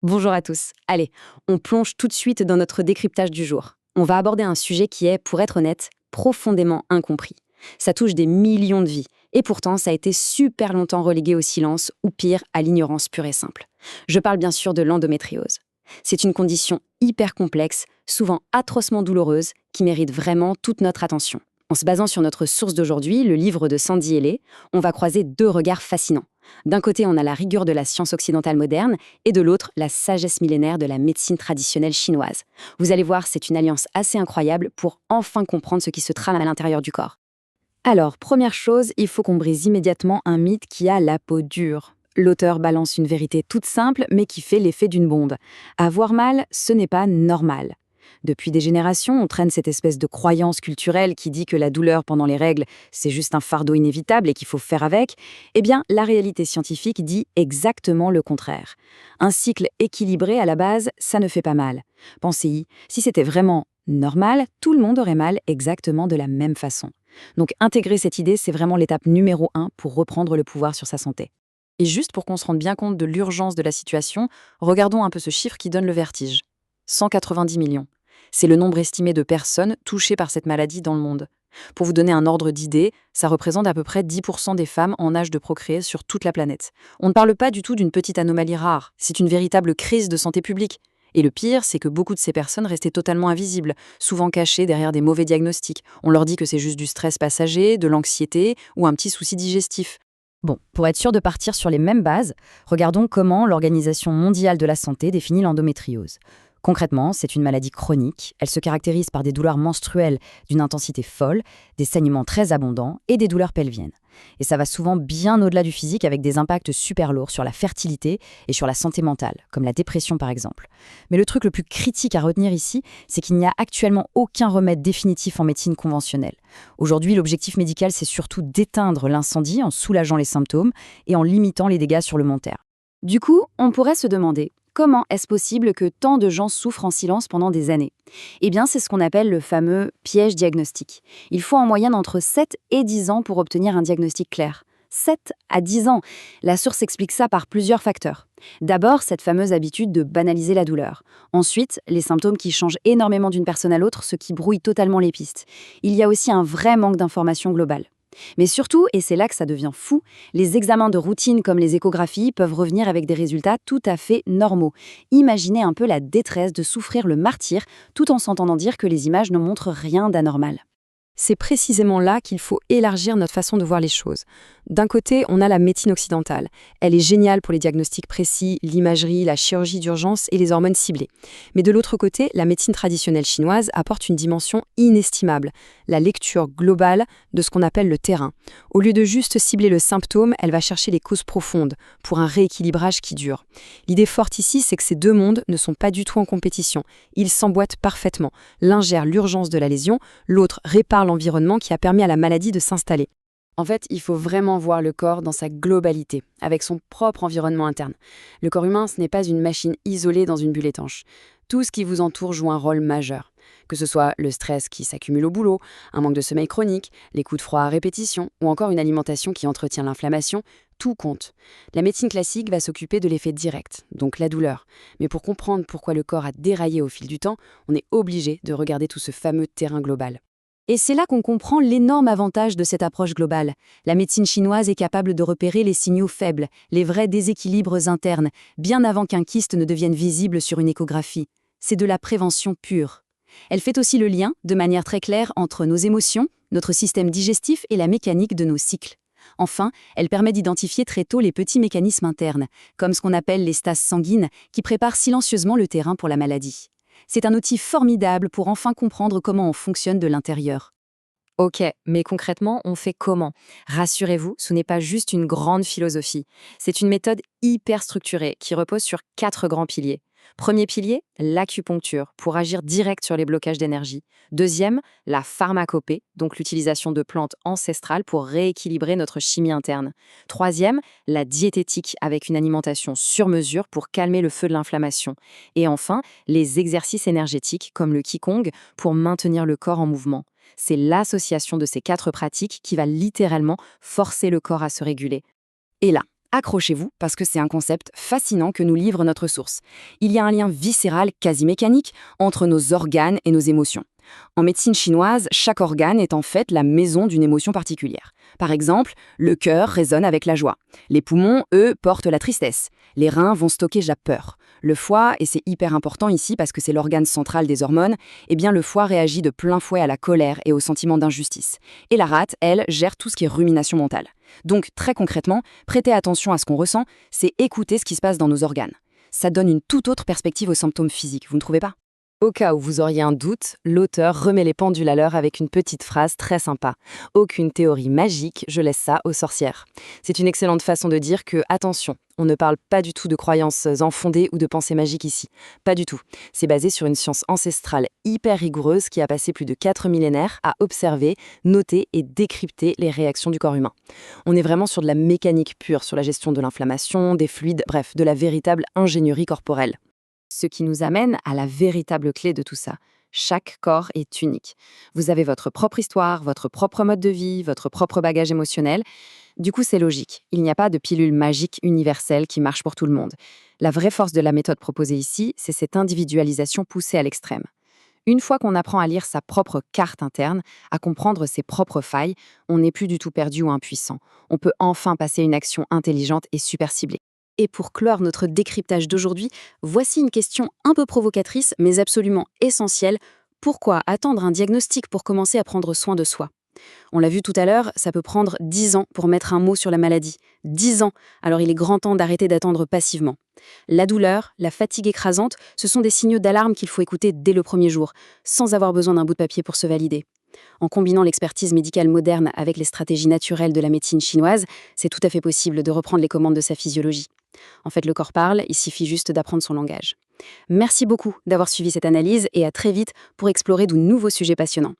Bonjour à tous. Allez, on plonge tout de suite dans notre décryptage du jour. On va aborder un sujet qui est, pour être honnête, profondément incompris. Ça touche des millions de vies, et pourtant ça a été super longtemps relégué au silence, ou pire, à l'ignorance pure et simple. Je parle bien sûr de l'endométriose. C'est une condition hyper complexe, souvent atrocement douloureuse, qui mérite vraiment toute notre attention. En se basant sur notre source d'aujourd'hui, le livre de Sandy Hellé, on va croiser deux regards fascinants. D'un côté, on a la rigueur de la science occidentale moderne, et de l'autre, la sagesse millénaire de la médecine traditionnelle chinoise. Vous allez voir, c'est une alliance assez incroyable pour enfin comprendre ce qui se trame à l'intérieur du corps. Alors, première chose, il faut qu'on brise immédiatement un mythe qui a la peau dure. L'auteur balance une vérité toute simple, mais qui fait l'effet d'une bombe. Avoir mal, ce n'est pas normal. Depuis des générations, on traîne cette espèce de croyance culturelle qui dit que la douleur pendant les règles, c'est juste un fardeau inévitable et qu'il faut faire avec. Eh bien, la réalité scientifique dit exactement le contraire. Un cycle équilibré à la base, ça ne fait pas mal. Pensez-y, si c'était vraiment normal, tout le monde aurait mal exactement de la même façon. Donc intégrer cette idée, c'est vraiment l'étape numéro 1 pour reprendre le pouvoir sur sa santé. Et juste pour qu'on se rende bien compte de l'urgence de la situation, regardons un peu ce chiffre qui donne le vertige. 190 millions. C'est le nombre estimé de personnes touchées par cette maladie dans le monde. Pour vous donner un ordre d'idée, ça représente à peu près 10% des femmes en âge de procréer sur toute la planète. On ne parle pas du tout d'une petite anomalie rare, c'est une véritable crise de santé publique. Et le pire, c'est que beaucoup de ces personnes restaient totalement invisibles, souvent cachées derrière des mauvais diagnostics. On leur dit que c'est juste du stress passager, de l'anxiété ou un petit souci digestif. Bon, pour être sûr de partir sur les mêmes bases, regardons comment l'Organisation mondiale de la santé définit l'endométriose. Concrètement, c'est une maladie chronique. Elle se caractérise par des douleurs menstruelles d'une intensité folle, des saignements très abondants et des douleurs pelviennes. Et ça va souvent bien au-delà du physique avec des impacts super lourds sur la fertilité et sur la santé mentale, comme la dépression par exemple. Mais le truc le plus critique à retenir ici, c'est qu'il n'y a actuellement aucun remède définitif en médecine conventionnelle. Aujourd'hui, l'objectif médical, c'est surtout d'éteindre l'incendie en soulageant les symptômes et en limitant les dégâts sur le long terme. Du coup, on pourrait se demander, comment est-ce possible que tant de gens souffrent en silence pendant des années? Eh bien, c'est ce qu'on appelle le fameux piège diagnostique. Il faut en moyenne entre 7 et 10 ans pour obtenir un diagnostic clair. 7 à 10 ans. La source explique ça par plusieurs facteurs. D'abord, cette fameuse habitude de banaliser la douleur. Ensuite, les symptômes qui changent énormément d'une personne à l'autre, ce qui brouille totalement les pistes. Il y a aussi un vrai manque d'information globale. Mais surtout, et c'est là que ça devient fou, les examens de routine comme les échographies peuvent revenir avec des résultats tout à fait normaux. Imaginez un peu la détresse de souffrir le martyre tout en s'entendant dire que les images ne montrent rien d'anormal. C'est précisément là qu'il faut élargir notre façon de voir les choses. D'un côté, on a la médecine occidentale. Elle est géniale pour les diagnostics précis, l'imagerie, la chirurgie d'urgence et les hormones ciblées. Mais de l'autre côté, la médecine traditionnelle chinoise apporte une dimension inestimable, la lecture globale de ce qu'on appelle le terrain. Au lieu de juste cibler le symptôme, elle va chercher les causes profondes pour un rééquilibrage qui dure. L'idée forte ici, c'est que ces deux mondes ne sont pas du tout en compétition. Ils s'emboîtent parfaitement. L'un gère l'urgence de la lésion, l'autre répare l'environnement qui a permis à la maladie de s'installer. En fait, il faut vraiment voir le corps dans sa globalité, avec son propre environnement interne. Le corps humain, ce n'est pas une machine isolée dans une bulle étanche. Tout ce qui vous entoure joue un rôle majeur. Que ce soit le stress qui s'accumule au boulot, un manque de sommeil chronique, les coups de froid à répétition, ou encore une alimentation qui entretient l'inflammation, tout compte. La médecine classique va s'occuper de l'effet direct, donc la douleur. Mais pour comprendre pourquoi le corps a déraillé au fil du temps, on est obligé de regarder tout ce fameux terrain global. Et c'est là qu'on comprend l'énorme avantage de cette approche globale. La médecine chinoise est capable de repérer les signaux faibles, les vrais déséquilibres internes, bien avant qu'un kyste ne devienne visible sur une échographie. C'est de la prévention pure. Elle fait aussi le lien, de manière très claire, entre nos émotions, notre système digestif et la mécanique de nos cycles. Enfin, elle permet d'identifier très tôt les petits mécanismes internes, comme ce qu'on appelle les stases sanguines, qui préparent silencieusement le terrain pour la maladie. C'est un outil formidable pour enfin comprendre comment on fonctionne de l'intérieur. Ok, mais concrètement, on fait comment? Rassurez-vous, ce n'est pas juste une grande philosophie. C'est une méthode hyper structurée qui repose sur 4 grands piliers. Premier pilier, l'acupuncture, pour agir direct sur les blocages d'énergie. Deuxième, la pharmacopée, donc l'utilisation de plantes ancestrales pour rééquilibrer notre chimie interne. Troisième, la diététique, avec une alimentation sur mesure pour calmer le feu de l'inflammation. Et enfin, les exercices énergétiques, comme le Qigong, pour maintenir le corps en mouvement. C'est l'association de ces 4 pratiques qui va littéralement forcer le corps à se réguler. Et là, Accrochez-vous parce que c'est un concept fascinant que nous livre notre source. Il y a un lien viscéral, quasi mécanique, entre nos organes et nos émotions. En médecine chinoise, chaque organe est en fait la maison d'une émotion particulière. Par exemple, le cœur résonne avec la joie. Les poumons, eux, portent la tristesse. Les reins vont stocker la peur. Le foie, et c'est hyper important ici parce que c'est l'organe central des hormones, eh bien le foie réagit de plein fouet à la colère et au sentiment d'injustice. Et la rate, elle, gère tout ce qui est rumination mentale. Donc, très concrètement, prêter attention à ce qu'on ressent, c'est écouter ce qui se passe dans nos organes. Ça donne une toute autre perspective aux symptômes physiques, vous ne trouvez pas? Au cas où vous auriez un doute, l'auteur remet les pendules à l'heure avec une petite phrase très sympa. Aucune théorie magique, je laisse ça aux sorcières. C'est une excellente façon de dire que, attention, on ne parle pas du tout de croyances infondées ou de pensées magiques ici. Pas du tout. C'est basé sur une science ancestrale hyper rigoureuse qui a passé plus de 4 millénaires à observer, noter et décrypter les réactions du corps humain. On est vraiment sur de la mécanique pure, sur la gestion de l'inflammation, des fluides, bref, de la véritable ingénierie corporelle. Ce qui nous amène à la véritable clé de tout ça. Chaque corps est unique. Vous avez votre propre histoire, votre propre mode de vie, votre propre bagage émotionnel. Du coup, c'est logique. Il n'y a pas de pilule magique universelle qui marche pour tout le monde. La vraie force de la méthode proposée ici, c'est cette individualisation poussée à l'extrême. Une fois qu'on apprend à lire sa propre carte interne, à comprendre ses propres failles, on n'est plus du tout perdu ou impuissant. On peut enfin passer une action intelligente et super ciblée. Et pour clore notre décryptage d'aujourd'hui, voici une question un peu provocatrice, mais absolument essentielle. Pourquoi attendre un diagnostic pour commencer à prendre soin de soi? On l'a vu tout à l'heure, ça peut prendre 10 ans pour mettre un mot sur la maladie. 10 ans. Alors il est grand temps d'arrêter d'attendre passivement. La douleur, la fatigue écrasante, ce sont des signaux d'alarme qu'il faut écouter dès le premier jour, sans avoir besoin d'un bout de papier pour se valider. En combinant l'expertise médicale moderne avec les stratégies naturelles de la médecine chinoise, c'est tout à fait possible de reprendre les commandes de sa physiologie. En fait, le corps parle, il suffit juste d'apprendre son langage. Merci beaucoup d'avoir suivi cette analyse et à très vite pour explorer de nouveaux sujets passionnants.